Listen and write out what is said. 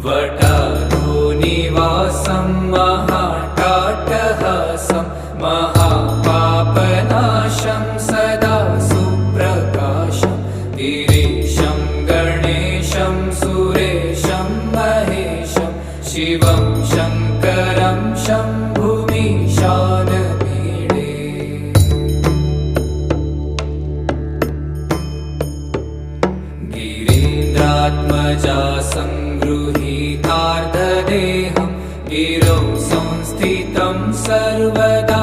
वटाधोनिवासं महाटाटहासं महापापनाशं सदा सुप्रकाशं गिरीशं गणेशं सुरेशं महेशं शिवं शङ्करं शम्भुमीशानमीडे। गिरीन्द्रात्मजा संगृहीतार्धदेहं गिरौ संस्थितं सर्वदा